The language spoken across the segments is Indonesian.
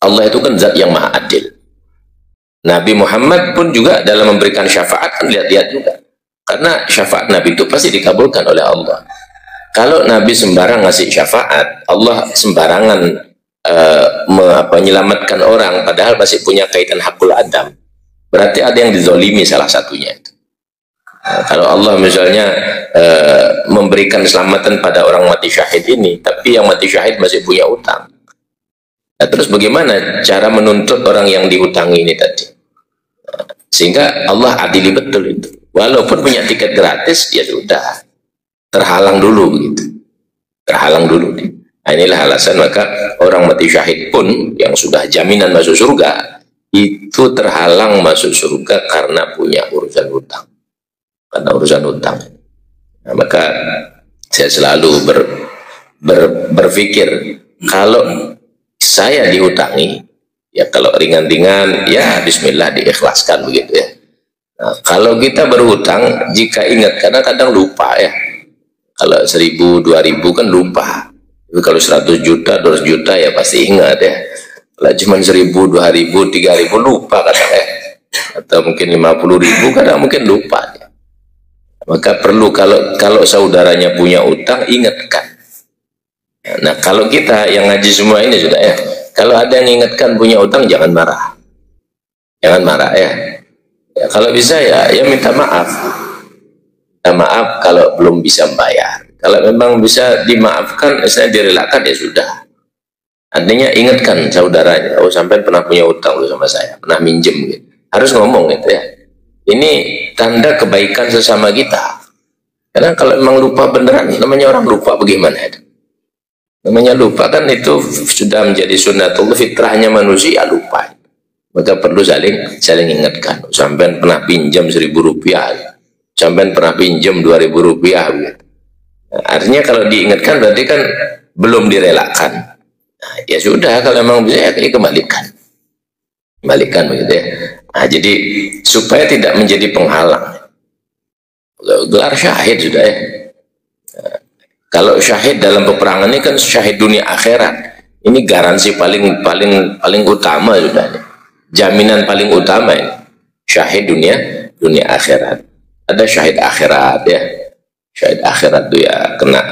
Allah itu kan zat yang maha adil. Nabi Muhammad pun juga dalam memberikan syafaat kan lihat-lihat juga. Karena syafaat Nabi itu pasti dikabulkan oleh Allah. Kalau Nabi sembarang ngasih syafaat, Allah sembarangan menyelamatkan orang, padahal masih punya kaitan hakul adam. Berarti ada yang dizolimi salah satunya itu. Kalau Allah misalnya memberikan keselamatan pada orang mati syahid ini, tapi yang mati syahid masih punya utang. Nah, terus bagaimana cara menuntut orang yang dihutangi ini tadi? Sehingga Allah adili betul itu. Walaupun punya tiket gratis, ya sudah. Terhalang dulu begitu. Terhalang dulu. Nah, inilah alasan maka orang mati syahid pun yang sudah jaminan masuk surga, itu terhalang masuk surga karena punya urusan hutang. Karena urusan hutang. Nah, maka saya selalu berpikir, kalau saya dihutangi, ya kalau ringan-ringan, ya bismillah diikhlaskan begitu ya. Nah, kalau kita berhutang, jika ingat, karena kadang lupa ya. Kalau 1.000, 2.000 kan lupa. Tapi kalau 100 juta, 200 juta ya pasti ingat ya. Kalau cuma 1.000, 2.000, 3.000 lupa kadang ya. Atau mungkin 50.000 kadang mungkin lupa ya. Maka perlu kalau saudaranya punya utang, ingatkan. Nah, kalau kita yang ngaji semua ini sudah ya, kalau ada yang ingatkan punya utang, jangan marah. Jangan marah ya. Ya kalau bisa ya minta maaf. Minta maaf kalau belum bisa membayar. Kalau memang bisa dimaafkan, misalnya direlakan, ya sudah. Artinya ingatkan saudaranya, oh sampai pernah punya utang sama saya, pernah minjem gitu. Harus ngomong gitu ya. Ini tanda kebaikan sesama kita. Karena kalau memang lupa beneran, namanya orang lupa bagaimana itu? Namanya lupa kan itu sudah menjadi sunnatullah, fitrahnya manusia lupa. Maka perlu saling ingatkan. Sampai pernah pinjam 1.000 rupiah, sampai pernah pinjam 2.000 rupiah gitu. Nah, artinya kalau diingatkan berarti kan belum direlakan. Nah, ya sudah, kalau memang bisa ya kembalikan begitu ya. Nah, jadi supaya tidak menjadi penghalang. Gelar syahid sudah ya. Nah, kalau syahid dalam peperangan ini kan syahid dunia akhirat. Ini garansi paling utama sudah. Jaminan paling utama ini. Syahid dunia akhirat. Ada syahid akhirat ya. Syahid akhirat itu ya kena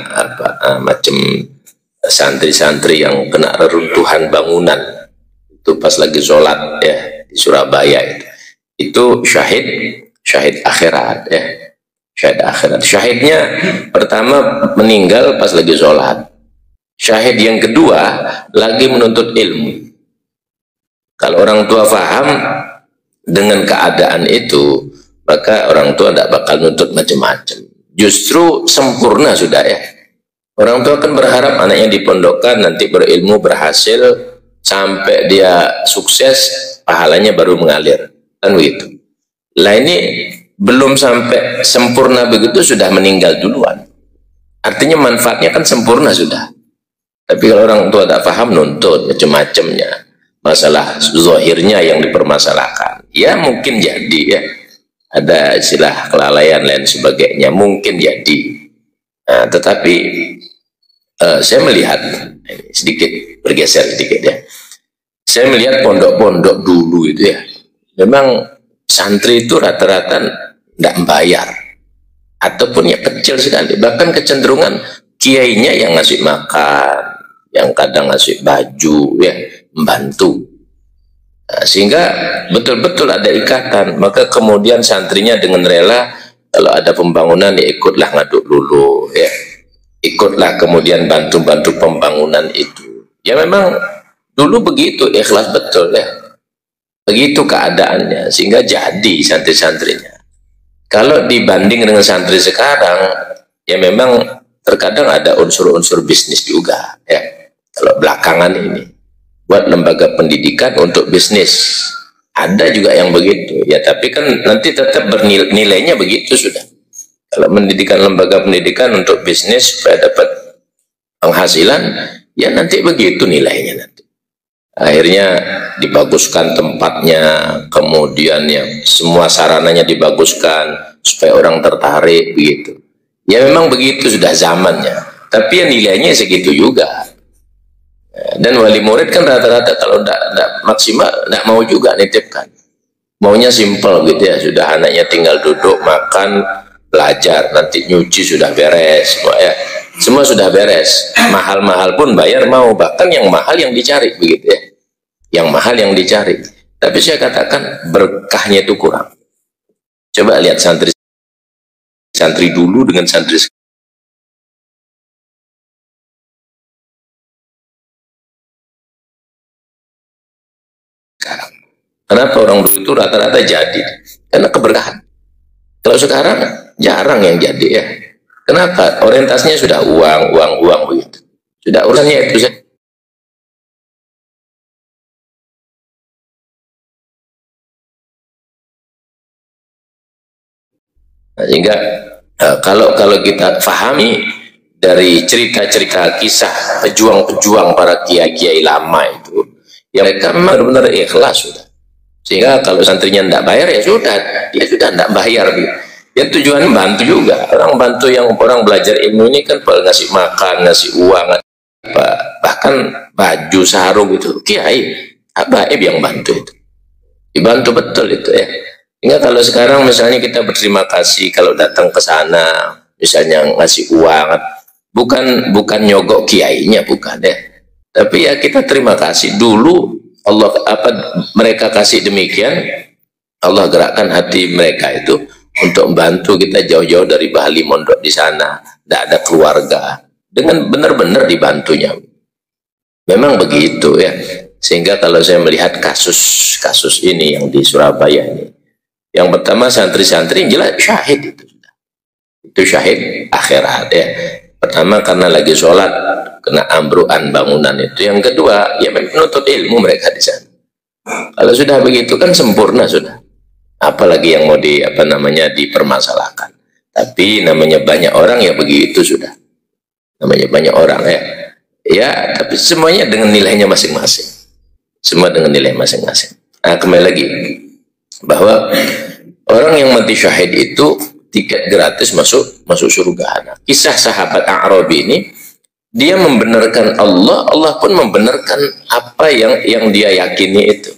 macam santri-santri yang kena reruntuhan bangunan. Itu pas lagi sholat ya di Surabaya itu syahid akhirat ya. Syahid akhirat. Syahidnya pertama meninggal pas lagi sholat. Syahid yang kedua lagi menuntut ilmu. Kalau orang tua paham dengan keadaan itu, maka orang tua tidak bakal nuntut macam-macam. Justru sempurna sudah ya. Orang tua kan berharap anaknya dipondokkan, nanti berilmu, berhasil, sampai dia sukses, pahalanya baru mengalir. Kan begitu. Lah ini belum sampai sempurna begitu sudah meninggal duluan. Artinya manfaatnya kan sempurna sudah. Tapi kalau orang tua tak paham, nuntut macam-macamnya. Masalah zahirnya yang dipermasalahkan. Ya mungkin jadi ya. Ada istilah kelalaian lain sebagainya. Mungkin jadi. Nah, tetapi saya melihat, sedikit bergeser sedikit ya. Saya melihat pondok-pondok dulu itu ya. Memang santri itu rata-rata tidak membayar. Ataupun ya kecil sekali. Bahkan kecenderungan kiainya yang ngasih makan, yang kadang ngasih baju ya, membantu. Nah, sehingga betul-betul ada ikatan. Maka kemudian santrinya dengan rela, kalau ada pembangunan ya ikutlah ngaduk dulu ya, ikutlah kemudian bantu-bantu pembangunan itu. Ya memang dulu begitu, ikhlas betul ya, begitu keadaannya, sehingga jadi santri-santrinya. Kalau dibanding dengan santri sekarang, ya memang terkadang ada unsur-unsur bisnis juga ya. Kalau belakangan ini buat lembaga pendidikan untuk bisnis, ada juga yang begitu ya, tapi kan nanti tetap bernilainya begitu sudah. Kalau mendidikan lembaga pendidikan untuk bisnis supaya dapat penghasilan, ya nanti begitu nilainya nanti. Akhirnya dibaguskan tempatnya, kemudian ya semua sarananya dibaguskan supaya orang tertarik begitu. Ya memang begitu sudah zamannya, tapi ya nilainya segitu juga. Dan wali murid kan rata-rata kalau tidak maksimal tidak mau juga nitipkan, maunya simpel gitu ya, sudah anaknya tinggal duduk makan belajar, nanti nyuci sudah beres semua ya, semua sudah beres. Mahal-mahal pun bayar mau, bahkan yang mahal yang dicari begitu ya, yang mahal yang dicari. Tapi saya katakan berkahnya itu kurang. Coba lihat santri dulu dengan santri sekarang. Kenapa orang dulu itu rata-rata jadi? Karena keberkahan. Kalau sekarang jarang yang jadi ya. Kenapa? Orientasinya sudah uang begitu. Sudah urusannya itu. Nah, sehingga kalau kita fahami dari cerita-cerita kisah pejuang-pejuang para kiai-kiai lama itu, ya mereka memang benar-benar ikhlas sudah. Sehingga kalau santrinya tidak bayar ya sudah, dia sudah tidak bayar. Ya tujuannya bantu juga. Orang bantu yang orang belajar ilmu ini kan ngasih makan, ngasih uang, bahkan baju sarung itu. Kiai, Abaib yang bantu itu. Dibantu betul itu ya. Sehingga kalau sekarang misalnya kita berterima kasih kalau datang ke sana, misalnya ngasih uang, bukan nyogok kiainya, bukan ya. Tapi ya kita terima kasih dulu. Allah mereka kasih demikian, Allah gerakkan hati mereka itu untuk membantu kita jauh-jauh dari Bali mondok di sana, tidak ada keluarga, dengan benar-benar dibantunya. Memang begitu ya. Sehingga kalau saya melihat kasus ini yang di Surabaya ini, yang pertama santri-santri jelas syahid itu syahid akhirat ya. Pertama karena lagi sholat kena ambruan bangunan itu. Yang kedua ya menuntut ilmu mereka di sana. Kalau sudah begitu kan sempurna sudah. Apalagi yang mau dipermasalahkan. Tapi namanya banyak orang ya begitu sudah. Namanya banyak orang ya. Ya tapi semuanya dengan nilainya masing-masing. Semua dengan nilai masing-masing. Nah kembali lagi bahwa orang yang mati syahid itu tiket gratis masuk surga. Nah, kisah sahabat A'rabi ini dia membenarkan Allah, Allah pun membenarkan apa yang dia yakini itu.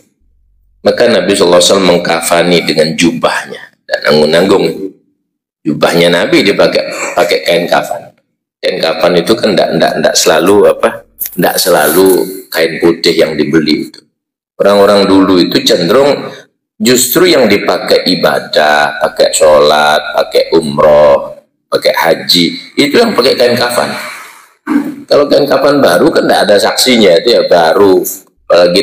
Maka Nabi SAW mengkafani dengan jubahnya dan nanggung jubahnya Nabi dipakai kain kafan. Kain kafan itu kan tidak selalu kain putih yang dibeli itu. Orang-orang dulu itu cenderung justru yang dipakai ibadah, pakai sholat, pakai umroh, pakai haji, itu yang pakai kain kafan. Kalau kain kafan baru kan tidak ada saksinya, itu ya baru, apalagi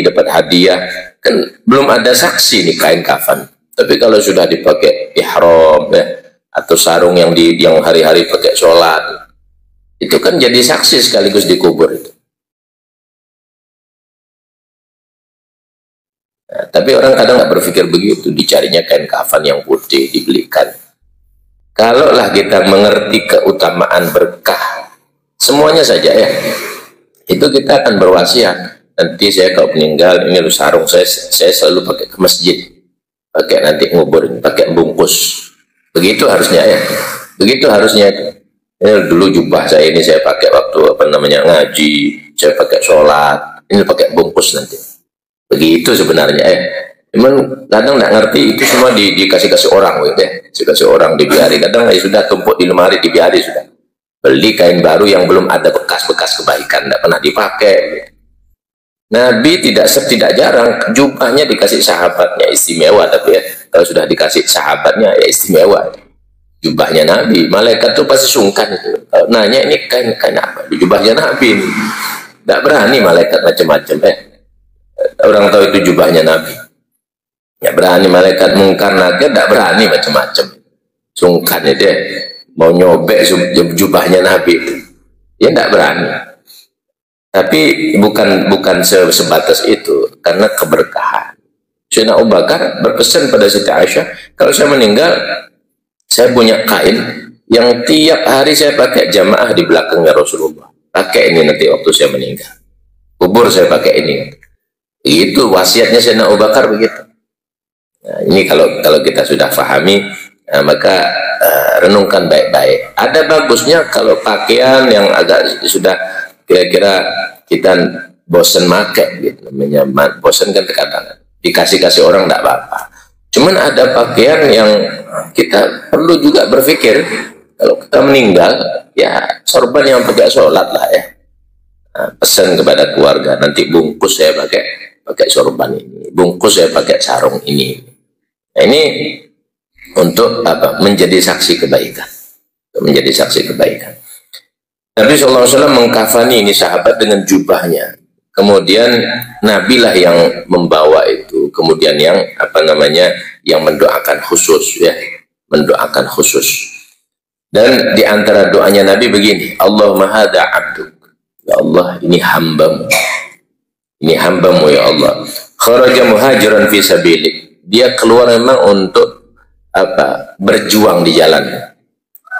dapat hadiah, kan belum ada saksi nih kain kafan. Tapi kalau sudah dipakai ihram ya, atau sarung yang hari-hari pakai sholat, itu kan jadi saksi sekaligus dikubur itu. Nah, tapi orang kadang nggak berpikir begitu, dicarinya kain kafan yang putih dibelikan. Kalaulah kita mengerti keutamaan berkah semuanya saja ya, itu kita akan berwasiat. Nanti saya kalau meninggal ini sarung saya selalu pakai ke masjid, pakai nanti nguburin, pakai bungkus. Begitu harusnya ya, begitu harusnya. Ini dulu jubah saya ini saya pakai waktu ngaji, saya pakai sholat, ini pakai bungkus nanti. Begitu sebenarnya cuman kadang nggak ngerti itu semua dikasih orang gitu ya, dikasih orang dibiari, kadang ya sudah tumpuk di lemari dibiari sudah. Beli kain baru yang belum ada bekas-bekas kebaikan, tidak pernah dipakai. Nabi tidak jarang jubahnya dikasih sahabatnya, istimewa. Tapi ya kalau sudah dikasih sahabatnya ya istimewa jubahnya Nabi. Malaikat tuh pasti sungkan itu. Nanya ini kain apa? Jubahnya Nabi. Tidak berani malaikat macam-macam orang tahu itu jubahnya Nabi. Ya berani malaikat mungkar nakir, tidak berani macam-macam. Sungkan itu mau nyobek jubahnya Nabi itu. Ya tidak berani. Tapi bukan sebatas itu, karena keberkahan. Sayyidina Abu Bakar berpesan pada Siti Aisyah, kalau saya meninggal, saya punya kain yang tiap hari saya pakai jamaah di belakangnya Rasulullah. Pakai ini nanti waktu saya meninggal. Kubur saya pakai ini. Itu wasiatnya Sayyidina Abu Bakar begitu. Nah, ini kalau kita sudah pahami, maka renungkan baik-baik. Ada bagusnya kalau pakaian yang agak sudah kira-kira kita bosen make gitu, namanya bosen kan terkadang dikasih orang tidak apa-apa. Cuman ada pakaian yang kita perlu juga berpikir, kalau kita meninggal ya sorban yang pakai sholat lah ya. Nah, pesan kepada keluarga, nanti bungkus saya pakai sorban ini, bungkus saya pakai sarung ini. Nah, ini untuk apa? Menjadi saksi kebaikan, menjadi saksi kebaikan. Nabi SAW mengkafani ini sahabat dengan jubahnya. Kemudian Nabi lah yang membawa itu. Kemudian yang apa namanya, yang mendoakan khusus ya, mendoakan khusus. Dan di antara doanya Nabi begini, Allahumma hadza abduk, ya Allah ini hambamu, ini hambamu ya Allah. Kharaja muhajiran fi sabilik, dia keluar memang untuk apa? Berjuang di jalan,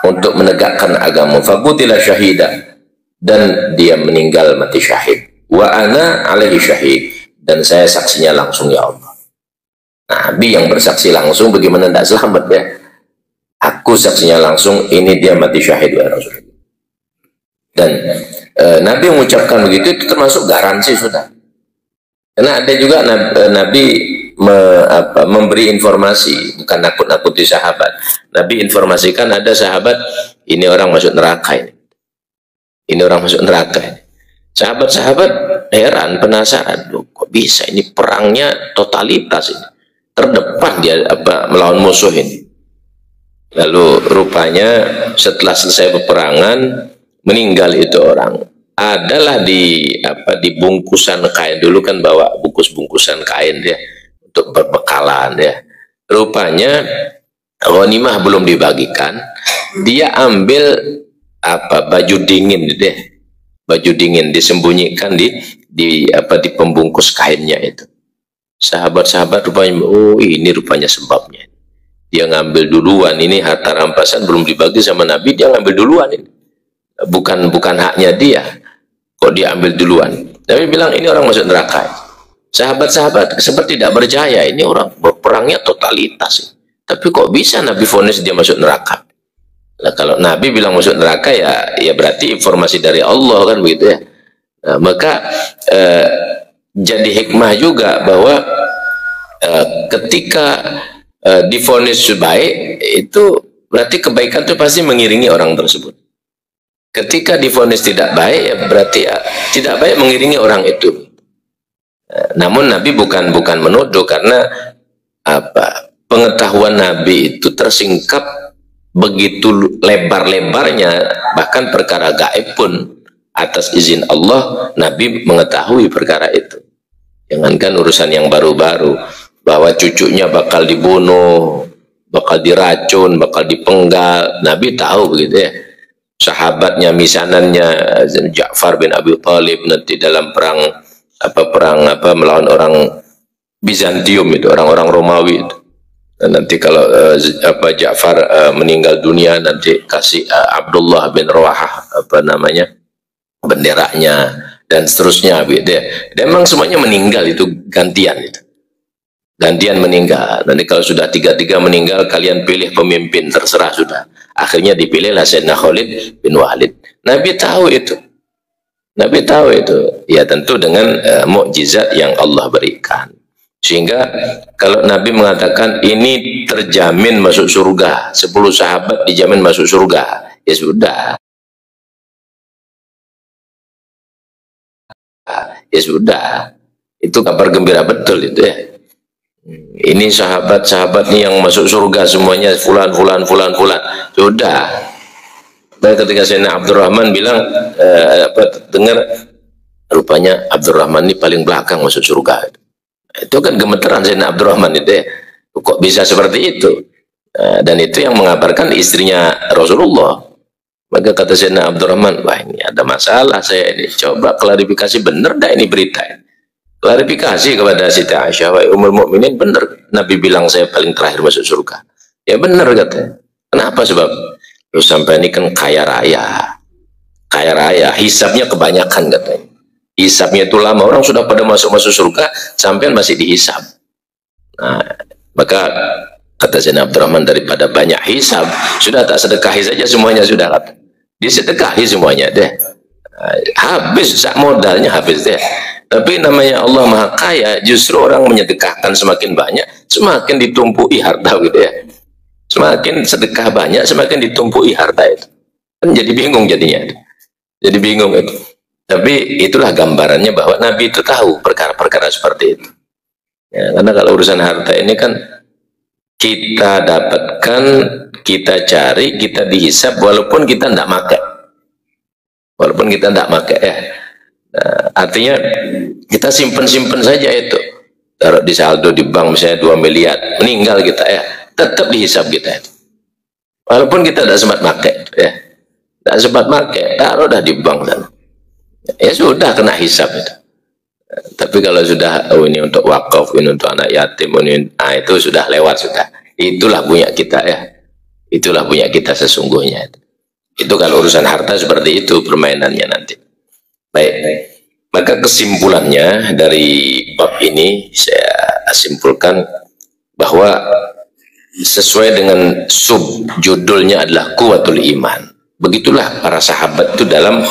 untuk menegakkan agama. Faqutila syahida, dan dia meninggal mati syahid. Wa ana alaihi syahid, dan saya saksinya langsung ya Allah. Nabi yang bersaksi langsung, bagaimana tidak selamat ya? Aku saksinya langsung, ini dia mati syahid ya Rasulullah. Dan Nabi mengucapkan begitu, itu termasuk garansi sudah. Karena ada juga Nabi memberi informasi, bukan nakut-nakuti sahabat. Nabi informasikan ada sahabat, ini orang masuk neraka ini. Ini orang masuk neraka ini. Sahabat-sahabat heran, penasaran, loh, kok bisa ini perangnya totalitas ini, terdepan dia melawan musuh ini. Lalu rupanya setelah selesai peperangan meninggal itu orang, adalah di bungkusan kain. Dulu kan bawa bungkusan kain dia untuk berbekalan ya. Rupanya ghanimah belum dibagikan, dia ambil baju dingin deh. Baju dingin disembunyikan di pembungkus kainnya itu. Sahabat-sahabat rupanya, oh ini rupanya sebabnya. Dia ngambil duluan, ini harta rampasan belum dibagi sama Nabi, dia ngambil duluan ini. Bukan haknya dia. Kok dia ambil duluan? Nabi bilang ini orang masuk neraka. Sahabat-sahabat seperti tidak percaya, ini orang berperangnya totalitas. Tapi kok bisa Nabi vonis dia masuk neraka? Nah, kalau Nabi bilang masuk neraka ya berarti informasi dari Allah kan begitu ya. Nah, maka jadi hikmah juga bahwa ketika divonis baik, itu berarti kebaikan itu pasti mengiringi orang tersebut. Ketika divonis tidak baik ya berarti tidak baik mengiringi orang itu. Namun Nabi bukan menuduh, karena pengetahuan Nabi itu tersingkap begitu lebar-lebarnya, bahkan perkara gaib pun atas izin Allah Nabi mengetahui perkara itu. Jangankan urusan yang baru-baru, bahwa cucunya bakal dibunuh, bakal diracun, bakal dipenggal, Nabi tahu begitu ya. Sahabatnya, misanannya Ja'far bin Abi Thalib nanti dalam perang melawan orang Bizantium itu, orang-orang Romawi itu. Dan nanti kalau Ja'far meninggal dunia, nanti kasih Abdullah bin Rawahah benderanya dan seterusnya gitu ya. Dan memang semuanya meninggal itu gantian itu. Gantian meninggal. Nanti kalau sudah tiga-tiga meninggal, kalian pilih pemimpin, terserah sudah. Akhirnya dipilihlah Sayyidina Khalid bin Walid. Nabi tahu itu. Nabi tahu itu. Ya tentu dengan mukjizat yang Allah berikan. Sehingga kalau Nabi mengatakan ini terjamin masuk surga, 10 sahabat dijamin masuk surga, ya sudah. Ya sudah. Itu kabar gembira betul itu ya. Ini sahabat-sahabat nih yang masuk surga semuanya, fulan. Sudah. Dan ketika Sayyidina Abdurrahman bilang, dengar rupanya Abdurrahman ini paling belakang masuk surga. Itu kan gemeteran Sayyidina Abdurrahman itu ya. Kok bisa seperti itu? Dan itu yang mengabarkan istrinya Rasulullah. Maka kata Sayyidina Abdurrahman, wah ini ada masalah saya ini. Coba klarifikasi, benar dah ini berita ini. Klarifikasi kepada Siti Aisyah, wahai Ummul Mukminin, benar Nabi bilang saya paling terakhir masuk surga. Ya benar katanya. Kenapa sebab? Terus sampai ini kan kaya raya, hisabnya kebanyakan katanya. Hisabnya itu lama, orang sudah pada masuk surga, sampai masih dihisab. Nah, maka kata Sayyidina Abdurrahman, daripada banyak hisab, sudah tak sedekahi saja semuanya sudah kata. Disedekahi semuanya deh. Habis sak modalnya habis deh. Tapi namanya Allah Maha Kaya, justru orang menyedekahkan semakin banyak, semakin ditumpui harta gitu ya. Semakin sedekah banyak, semakin ditumpui harta itu. Kan jadi bingung jadinya. Jadi bingung itu. Tapi itulah gambarannya bahwa Nabi itu tahu perkara-perkara seperti itu. Ya, karena kalau urusan harta ini kan kita dapatkan, kita cari, kita dihisap walaupun kita tidak pakai. Walaupun kita tidak pakai ya. Nah, artinya kita simpen-simpen saja itu. Taruh di saldo di bank misalnya 2 miliar, meninggal kita ya, tetap dihisap kita itu. Walaupun kita tidak sempat pakai ya. Tidak sempat pakai, taruh dah di bank sana. Ya sudah kena hisap itu. Tapi kalau sudah ini untuk wakaf, ini untuk anak yatim, ini itu sudah lewat sudah. Itulah punya kita ya. Itulah punya kita sesungguhnya. Itu kalau urusan harta seperti itu permainannya nanti. Baik. Maka kesimpulannya dari bab ini saya simpulkan bahwa sesuai dengan judulnya adalah kuwatul iman. Begitulah para sahabat itu dalam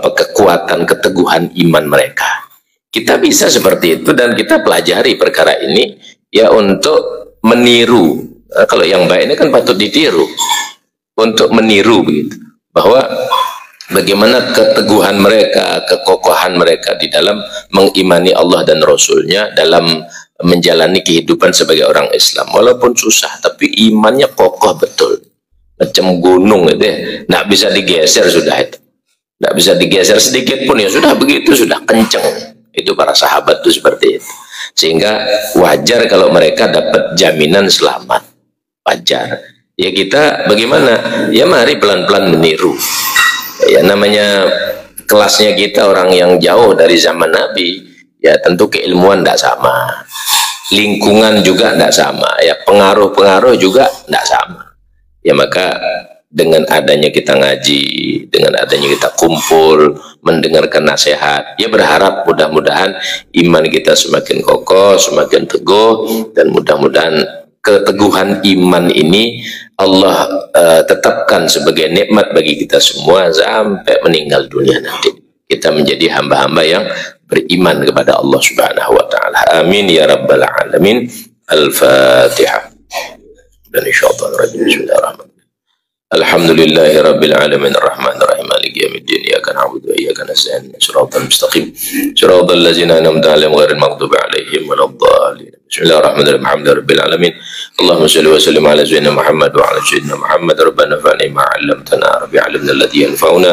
kekuatan keteguhan iman mereka. Kita bisa seperti itu dan kita pelajari perkara ini ya untuk meniru. Nah, kalau yang baik ini kan patut ditiru, untuk meniru begitu. Bahwa bagaimana keteguhan mereka, kekokohan mereka di dalam mengimani Allah dan Rasulnya, dalam menjalani kehidupan sebagai orang Islam. Walaupun susah, tapi imannya kokoh betul. Macam gunung itu ya, nggak bisa digeser sudah itu. Nggak bisa digeser sedikit pun ya sudah begitu, sudah kenceng. Itu para sahabat itu seperti itu. Sehingga wajar kalau mereka dapat jaminan selamat. Wajar. Ya kita bagaimana? Ya mari pelan-pelan meniru. Ya namanya kelasnya kita orang yang jauh dari zaman Nabi, ya tentu keilmuan tidak sama, lingkungan juga tidak sama, ya pengaruh-pengaruh juga tidak sama. Ya maka dengan adanya kita ngaji, dengan adanya kita kumpul, mendengarkan nasihat, ya berharap mudah-mudahan iman kita semakin kokoh, semakin teguh, dan mudah-mudahan keteguhan iman ini Allah tetapkan sebagai nikmat bagi kita semua sampai meninggal dunia nanti. Kita menjadi hamba-hamba yang beriman kepada Allah Subhanahu wa taala. Amin ya rabbal alamin. Al-Fatihah. Dan insyaallah bismillahirrahmanirrahim. Alhamdulillahi rabbil alamin arrahmanir rahim maliki yaumiddin iyyaka na'budu wa iyyaka nasta'in shiratal mustaqim shiratal ladzina an'amta 'alaihim ghairil maghdubi 'alaihim waladdallin. Bismillahirrahmanirrahim. Alhamdulillahirabbil alamin. Allahumma shalli wa sallim ala sayyidina Muhammad wa ala sayyidina Muhammad. Rabbana fa'alna ma 'allamtana rabbi 'allimna alladhi yanfa'una.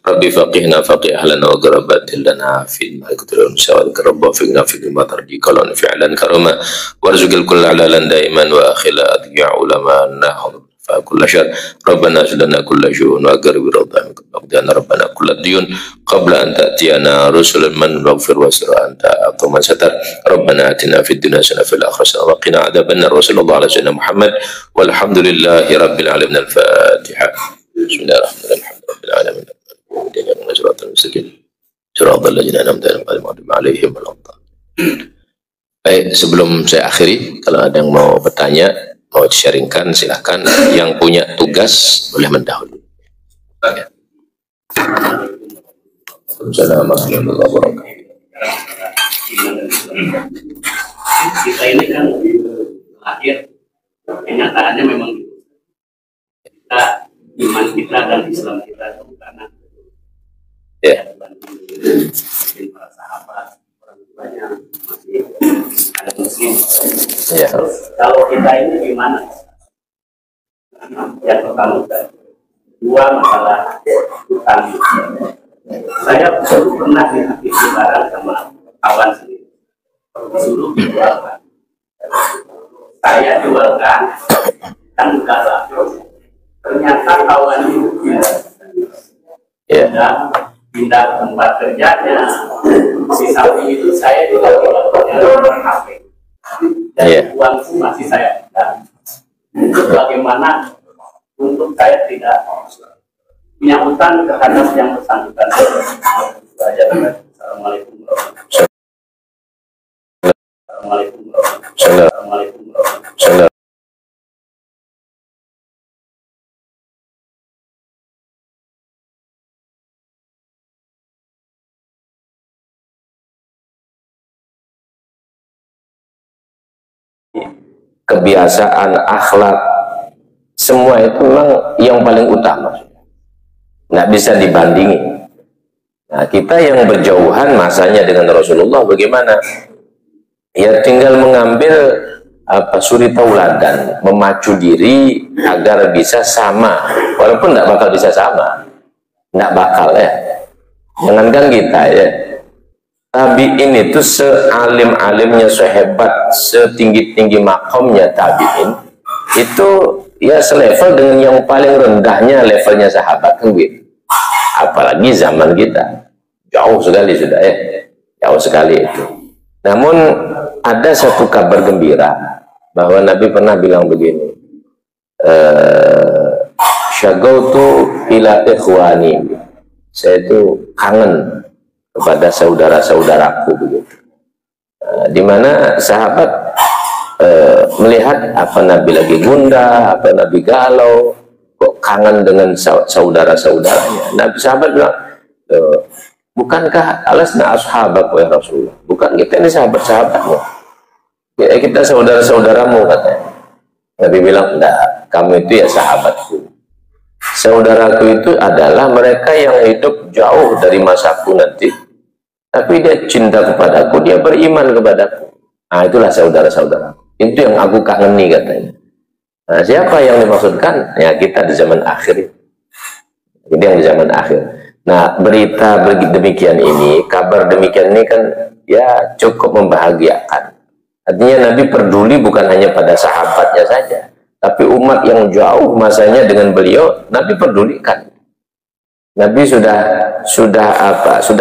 Rabbi faqihna faqih ahlana wa qarabatin lana fil ma'ikutirin syawadika rabba fiqna fiqh ma tarji kalan fi'lan karama warzuqil kulla alalan daiman wa akhila adgi'a ulama nahud fa kulla syar rabbana sulana kulla syu'un wa qarib radha maqdana rabbana kulla diyun qabla an ta'tiyana rusulan man waghfir wasra anta aqaman satar rabbana atina fid dunya hasanah fil akhirati wa qina adzabannar wa sallallahu ala sayyidina Muhammad walhamdulillahi rabbil alamin. Al-Fatihah. Bismillahirrahmanirrahim. Rabbil alamin. Baik, sebelum saya akhiri, kalau ada yang mau bertanya, mau di-sharingkan, silahkan. Yang punya tugas boleh mendahului. Ya. Assalamualaikum warahmatullahi wabarakatuh. Kita ini kan lahir, kenyataannya memang kita, iman kita dan Islam kita itu karena mungkin para sahabat, orang tuanya masih ada muslim. Ya. Kalau kita ini gimana? Yang pertama, dua masalah utang. Saya pernah dihakimi barang sama kawan sendiri, disuruh jualkan. Saya jualkan, kan bukan laku. Ternyata kawan itu pindah tempat kerjanya. Di samping itu saya juga punya HP dan uang itu masih saya pegang. Bagaimana untuk saya tidak punya utang terhadap yang bersangkutan? Assalamualaikum warahmatullahi wabarakatuh. kebiasaan, akhlak, semua itu memang yang paling utama, nggak bisa dibandingin. Nah, kita yang berjauhan masanya dengan Rasulullah bagaimana? Ya tinggal mengambil suri tauladan, memacu diri agar bisa sama, walaupun nggak bakal bisa sama, nggak bakal ya. Jangankan kita ya, tabi'in itu sealim-alimnya, sehebat, setinggi-tinggi makomnya tabi'in, itu ya selevel dengan yang paling rendahnya levelnya sahabat kan gitu. Apalagi zaman kita jauh sekali sudah ya, jauh sekali itu. Namun ada satu kabar gembira bahwa Nabi pernah bilang begini, syagautu ila ikhwani, saya itu kangen kepada saudara-saudaraku begitu. Dimana sahabat melihat apa Nabi lagi gundah, apa Nabi galau, kok kangen dengan saudara-saudaranya. Nabi sahabat bilang, bukankah alasna ashabak ya Rasulullah, bukan kita ini sahabat-sahabatmu, ya, kita saudara-saudaramu katanya. Nabi bilang, enggak, kamu itu ya sahabatku. Saudaraku itu adalah mereka yang hidup jauh dari masaku nanti, tapi dia cinta kepadaku, dia beriman kepadaku. Nah, itulah saudara-saudaraku. Itu yang aku kangeni katanya. Nah, siapa yang dimaksudkan? Ya, kita di zaman akhir. Jadi yang di zaman akhir. Nah, berita demikian ini, kabar demikian ini kan ya cukup membahagiakan. Artinya Nabi peduli bukan hanya pada sahabatnya saja, tapi umat yang jauh masanya dengan beliau, Nabi pedulikan. Nabi sudah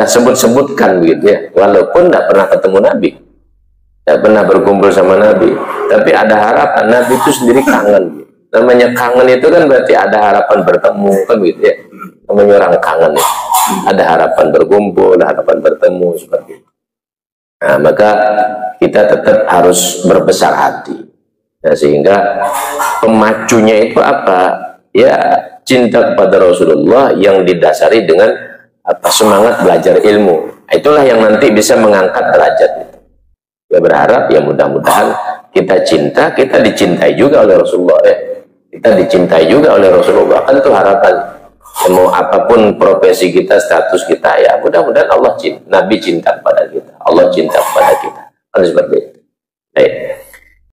sebut-sebutkan begitu ya, walaupun tidak pernah ketemu Nabi, tidak pernah berkumpul sama Nabi, tapi ada harapan. Nabi itu sendiri kangen. Namanya kangen itu kan berarti ada harapan bertemu kan begitu ya. Namanya orang kangen ya. Ada harapan berkumpul, ada harapan bertemu seperti itu. Nah, maka kita tetap harus berbesar hati. Nah, sehingga pemacunya itu apa? Ya, cinta kepada Rasulullah yang didasari dengan semangat belajar ilmu. Itulah yang nanti bisa mengangkat derajat itu. Ya, berharap ya mudah-mudahan kita cinta, kita dicintai juga oleh Rasulullah ya. Kita dicintai juga oleh Rasulullah, kan itu harapan. Mau apapun profesi kita, status kita, ya mudah-mudahan Allah cinta, Nabi cinta kepada kita, Allah cinta kepada kita, kan seperti itu. Baik.